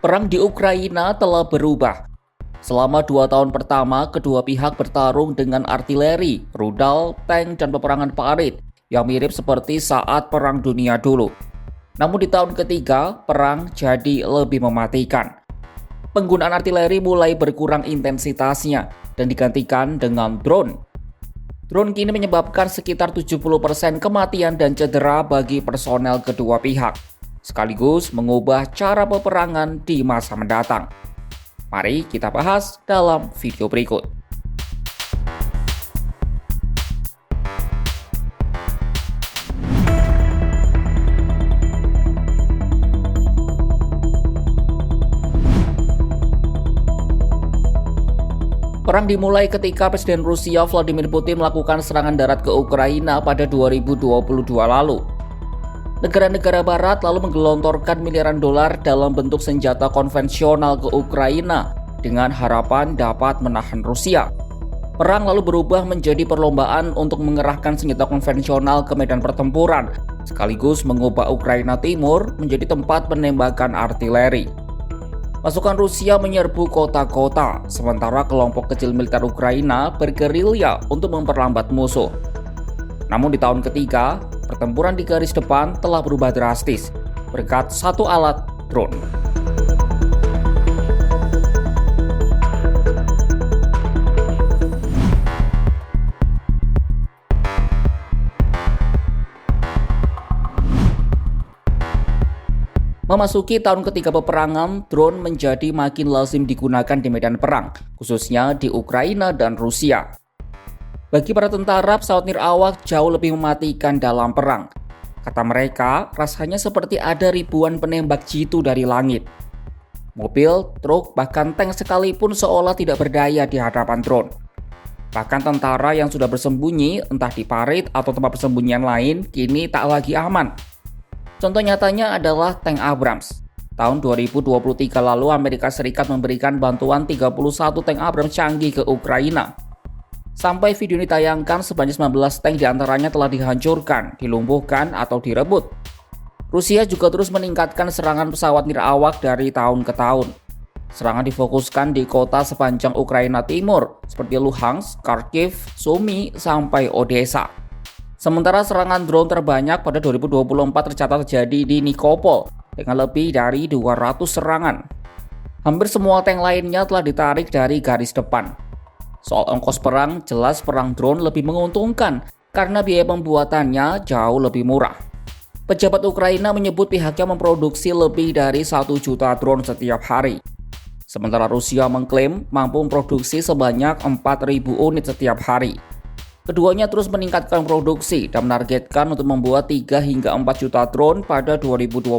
Perang di Ukraina telah berubah. Selama 2 tahun pertama, kedua pihak bertarung dengan artileri, rudal, tank, dan peperangan parit yang mirip seperti saat Perang Dunia dulu. Namun di tahun ketiga, perang jadi lebih mematikan. Penggunaan artileri mulai berkurang intensitasnya dan digantikan dengan drone. Drone kini menyebabkan sekitar 70% kematian dan cedera bagi personel kedua pihak, sekaligus mengubah cara peperangan di masa mendatang. Mari kita bahas dalam video berikut. Perang dimulai ketika Presiden Rusia Vladimir Putin melakukan serangan darat ke Ukraina pada 2022 lalu. Negara-negara barat lalu menggelontorkan miliaran dolar dalam bentuk senjata konvensional ke Ukraina dengan harapan dapat menahan Rusia. Perang lalu berubah menjadi perlombaan untuk mengerahkan senjata konvensional ke medan pertempuran, sekaligus mengubah Ukraina Timur menjadi tempat penembakan artileri. Pasukan Rusia menyerbu kota-kota, sementara kelompok kecil militer Ukraina bergerilya untuk memperlambat musuh. Namun di tahun ketiga, pertempuran di garis depan telah berubah drastis berkat satu alat drone. Memasuki tahun ketiga peperangan, drone menjadi makin lazim digunakan di medan perang, khususnya di Ukraina dan Rusia. Bagi para tentara, pesawat nirawak jauh lebih mematikan dalam perang. Kata mereka, rasanya seperti ada ribuan penembak jitu dari langit. Mobil, truk, bahkan tank sekalipun seolah tidak berdaya di hadapan drone. Bahkan tentara yang sudah bersembunyi, entah di parit atau tempat persembunyian lain, kini tak lagi aman. Contoh nyatanya adalah tank Abrams. Tahun 2023 lalu Amerika Serikat memberikan bantuan 31 tank Abrams canggih ke Ukraina. Sampai video ini ditayangkan, sebanyak 19 tank diantaranya telah dihancurkan, dilumpuhkan, atau direbut. Rusia juga terus meningkatkan serangan pesawat nirawak dari tahun ke tahun. Serangan difokuskan di kota sepanjang Ukraina Timur, seperti Luhansk, Kharkiv, Sumy, sampai Odessa. Sementara serangan drone terbanyak pada 2024 tercatat terjadi di Nikopol dengan lebih dari 200 serangan. Hampir semua tank lainnya telah ditarik dari garis depan. Soal ongkos perang, jelas perang drone lebih menguntungkan karena biaya pembuatannya jauh lebih murah. Pejabat Ukraina menyebut pihaknya memproduksi lebih dari 1 juta drone setiap hari. Sementara Rusia mengklaim mampu memproduksi sebanyak 4.000 unit setiap hari. Keduanya terus meningkatkan produksi dan menargetkan untuk membuat 3 hingga 4 juta drone pada 2025.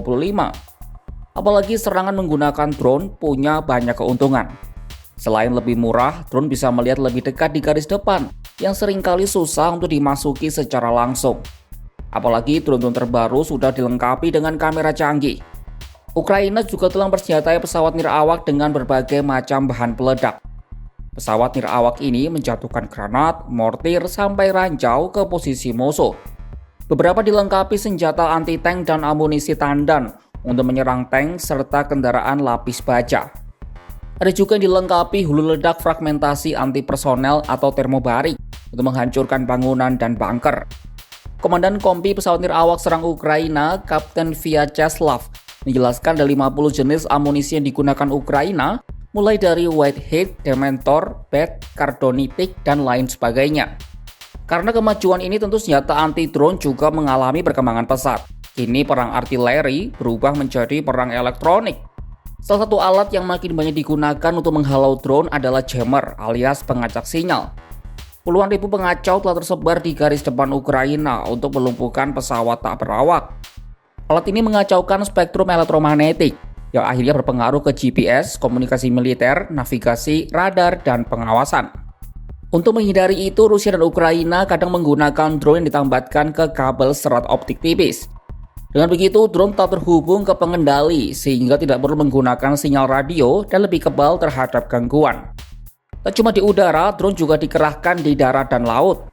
Apalagi serangan menggunakan drone punya banyak keuntungan. Selain lebih murah, drone bisa melihat lebih dekat di garis depan yang seringkali susah untuk dimasuki secara langsung. Apalagi drone-drone terbaru sudah dilengkapi dengan kamera canggih. Ukraina juga telah bersenjatai pesawat nirawak dengan berbagai macam bahan peledak. Pesawat nirawak ini menjatuhkan granat, mortir, sampai ranjau ke posisi musuh. Beberapa dilengkapi senjata anti-tank dan amunisi tandan untuk menyerang tank serta kendaraan lapis baja. Ada juga yang dilengkapi hulu ledak fragmentasi anti-personel atau termobarik untuk menghancurkan bangunan dan bunker. Komandan Kompi pesawat nirawak serang Ukraina, Kapten Vyacheslav, menjelaskan ada 50 jenis amunisi yang digunakan Ukraina, mulai dari Whitehead, Dementor, Bat, Kardonitik, dan lain sebagainya. Karena kemajuan ini tentu senjata anti-drone juga mengalami perkembangan pesat. Kini perang artileri berubah menjadi perang elektronik. Salah satu alat yang makin banyak digunakan untuk menghalau drone adalah jammer alias pengacak sinyal. Puluhan ribu pengacau telah tersebar di garis depan Ukraina untuk melumpuhkan pesawat tak berawak. Alat ini mengacaukan spektrum elektromagnetik yang akhirnya berpengaruh ke GPS, komunikasi militer, navigasi, radar, dan pengawasan. Untuk menghindari itu, Rusia dan Ukraina kadang menggunakan drone yang ditambatkan ke kabel serat optik tipis. Dengan begitu, drone tak terhubung ke pengendali sehingga tidak perlu menggunakan sinyal radio dan lebih kebal terhadap gangguan. Tak cuma di udara, drone juga dikerahkan di darat dan laut.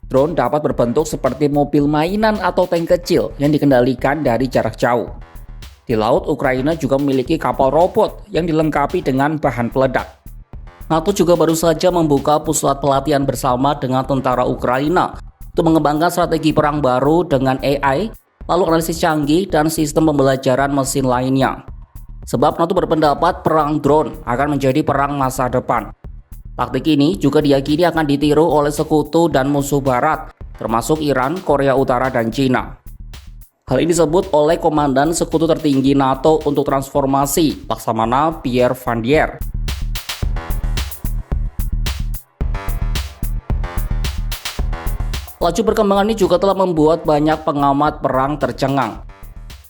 Drone dapat berbentuk seperti mobil mainan atau tank kecil yang dikendalikan dari jarak jauh. Di laut, Ukraina juga memiliki kapal robot yang dilengkapi dengan bahan peledak. NATO juga baru saja membuka pusat pelatihan bersama dengan tentara Ukraina untuk mengembangkan strategi perang baru dengan AI, lalu analisis canggih dan sistem pembelajaran mesin lainnya. Sebab NATO berpendapat perang drone akan menjadi perang masa depan. Taktik ini juga diyakini akan ditiru oleh sekutu dan musuh barat, termasuk Iran, Korea Utara, dan Cina. Hal ini disebut oleh Komandan Sekutu Tertinggi NATO untuk Transformasi, Laksamana Pierre Vandière. Laju perkembangan ini juga telah membuat banyak pengamat perang tercengang.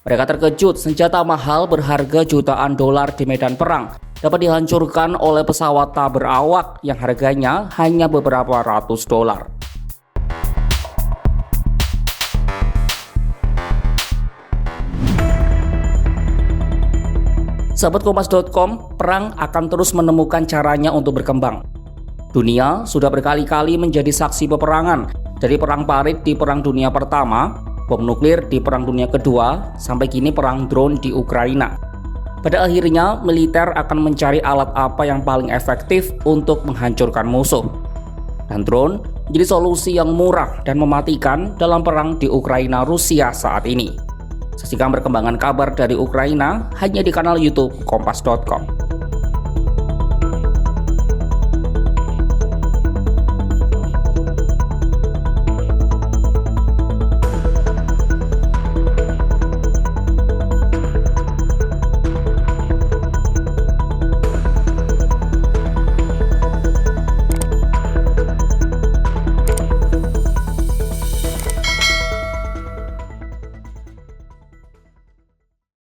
Mereka terkejut senjata mahal berharga jutaan dolar di medan perang dapat dihancurkan oleh pesawat tak berawak yang harganya hanya beberapa ratus dolar. Sahabat Kompas.com, perang akan terus menemukan caranya untuk berkembang. Dunia sudah berkali-kali menjadi saksi peperangan, dari perang parit di Perang Dunia Pertama, bom nuklir di Perang Dunia Kedua, sampai kini perang drone di Ukraina. Pada akhirnya, militer akan mencari alat apa yang paling efektif untuk menghancurkan musuh. Dan drone menjadi solusi yang murah dan mematikan dalam perang di Ukraina-Rusia saat ini. Saksikan perkembangan kabar dari Ukraina hanya di kanal YouTube Kompas.com.